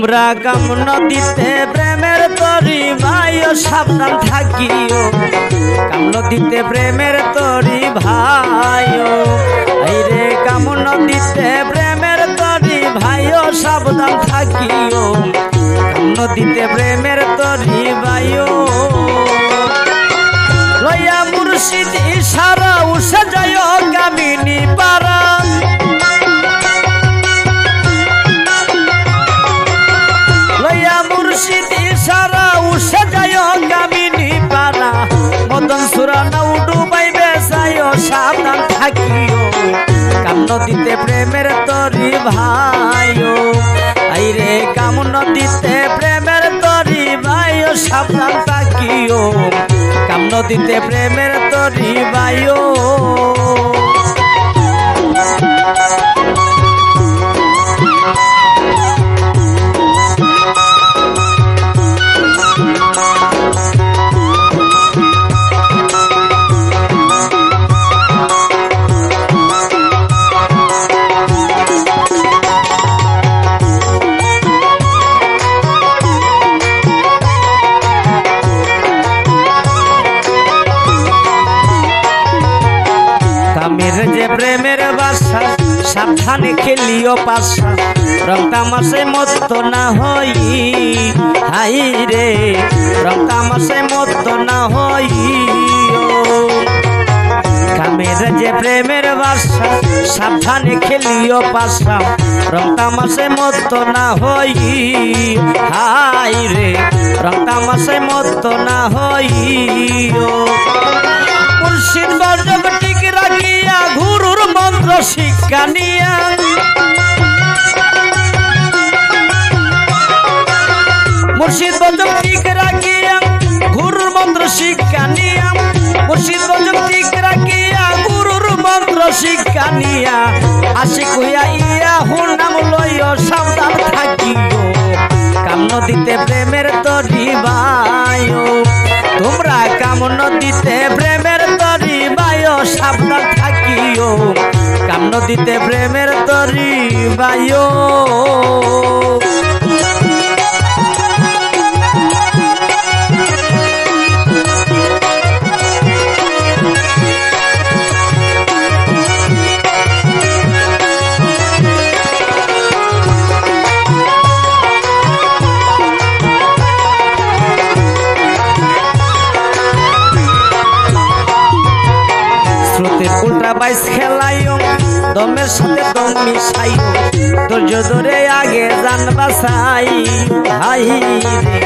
তোমরা কাম নদীতে প্রেমের তরি ভাইও সাবধান থাকিও কাম নদীতে প্রেমের তরি ভাইও আইরে কাম নদীতে প্রেমের তরি ভাইও সাবধান থাকিও কাম নদীতে প্রেমের তরি ভাইও লয়া মুর্শিদ ইশারা উসে যায় কামিনী পারা লয়া মুর্শিদ ইশারা উসে যায় কামিনী পারা মদন সুরা নাও ডুবাইবে যায় সাবধান থাকিও কাম নদীতে প্রেমের তরি ভাইও আইরে কাম নদীতে প্রেমের তরি ভাইও সাবধান থাকিও কাম নদীতে প্রেমের তরি ভাইও কামের যে প্রেমের বাসা সাবধানে খেলিও পাশা রং তামাশে মত্ত না হই হাই রে রং তামাশে মত্ত না হই কামের যে প্রেমের বাসা সাবধানে খেলিও পাশা রং তামাশে মত্ত না হই হাই রে রং তামাশে মত্ত না হই মুর্শিদ বজব ঠিক রাখিয়া গুরুর মন্ত্র শিক্ষা নিয়া মুর্শিদ বজব ঠিক রাখিয়া গুরুর মন্ত্র শিক্ষা নিয়া মুর্শিদ বজব ঠিক রাখিয়া গুরুর মন্ত্র শিক্ষা নিয়া আশিক হইয়া ইয়া হুর নাম লইও সাবধান থাকিও কাম নদীতে প্রেমের তরি ভাইও তোমরা কাম নদীতে প্রেমের তরি ভাইও সাবধান থাকিও কাম নদীতে প্রেমের তরি ভাইও স্রোতের উল্টা বাইস খেলাইও দমের সাথে দম মিশাইও ধৈর্য ধরে আগে যান বাসাই হাই রে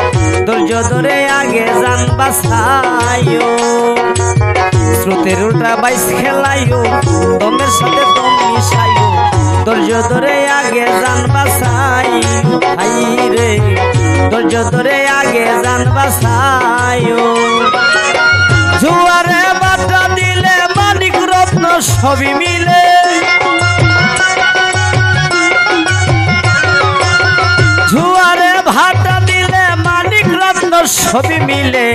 ধৈর্য ধরে আগে যান বাসাইও স্রোতের উল্টা বাইস খেলাইও দমের সাথে দম মিশাইও ধৈর্য ধরে আগে যান বাসাই হাই রে ধৈর্য ধরে আগে যান বাসাইও জোয়ারে বাটা দিলে মানিক রত্ন সবই মিলে জোয়ারে ভাটা দিলে মানিক রত্ন সবই মিলে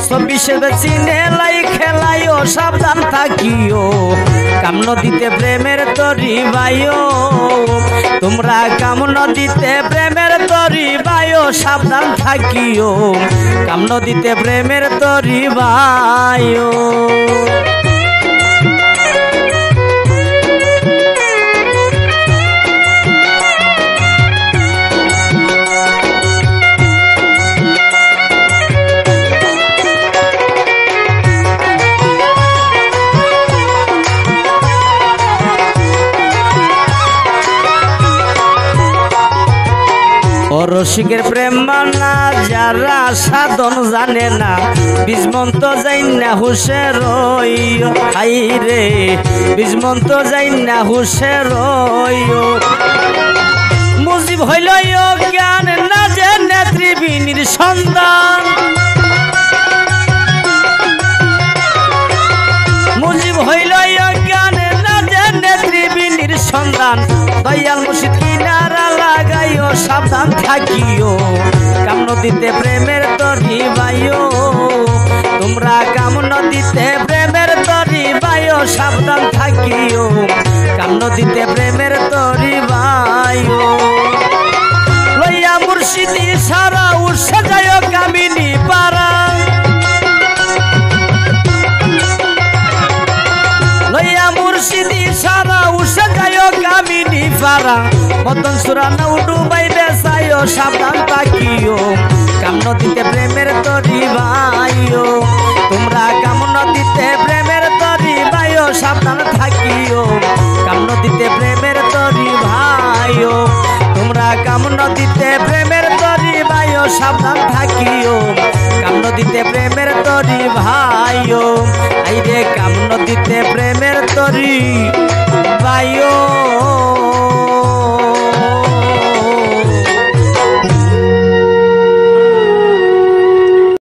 চব্বিশের চিনে লাই খেলাইও সাবধান থাকিও কাম নদীতে প্রেমের তরি ভাইও তোমরা কাম নদীতে প্রেমের তরি ভাইও সাবধান থাকিও কাম নদীতে প্রেমের তরি ভাইও রসিকের প্রেম মানা যারা সাধন জানে না বীজমন্ত যাই না হুশে রইও হাই রে বীজমন্ত যাই না হুশে রইও মুজিব হইল জ্ঞান না যে নেত্রীবিনীর সন্তান মুজিব হইল জ্ঞান না যে নেত্রীবিনীর সন্তান দয়াল মুর্শিদ কিনারা লাগাইও সাবধান থাকিও কাম নদীতে প্রেমের তরি ভাইও তোমরা কাম নদীতে প্রেমের তরি ভাইও সাবধান থাকিও কাম নদীতে প্রেমের তরি ভাইও লইয়া মুর্শিদি সারা উৎসা যায় কামিনী পারা লইয়া মুর্শিদি সারা উৎসা যায় কামিনী পারা মদন সুরা নাও ডুবাইবে চাইও সাবধান থাকিও কাম নদীতে প্রেমের তরি ভাইও তোমরা কাম নদীতে প্রেমের তরি ভাইও সাবধান থাকিও কাম নদীতে প্রেমের তরি ভাইও তোমরা কাম নদীতে প্রেমের তরি ভাইও সাবধান থাকিও কাম নদীতে প্রেমের তরি ভাইও আইরে কাম নদীতে প্রেমের তরি ভাইও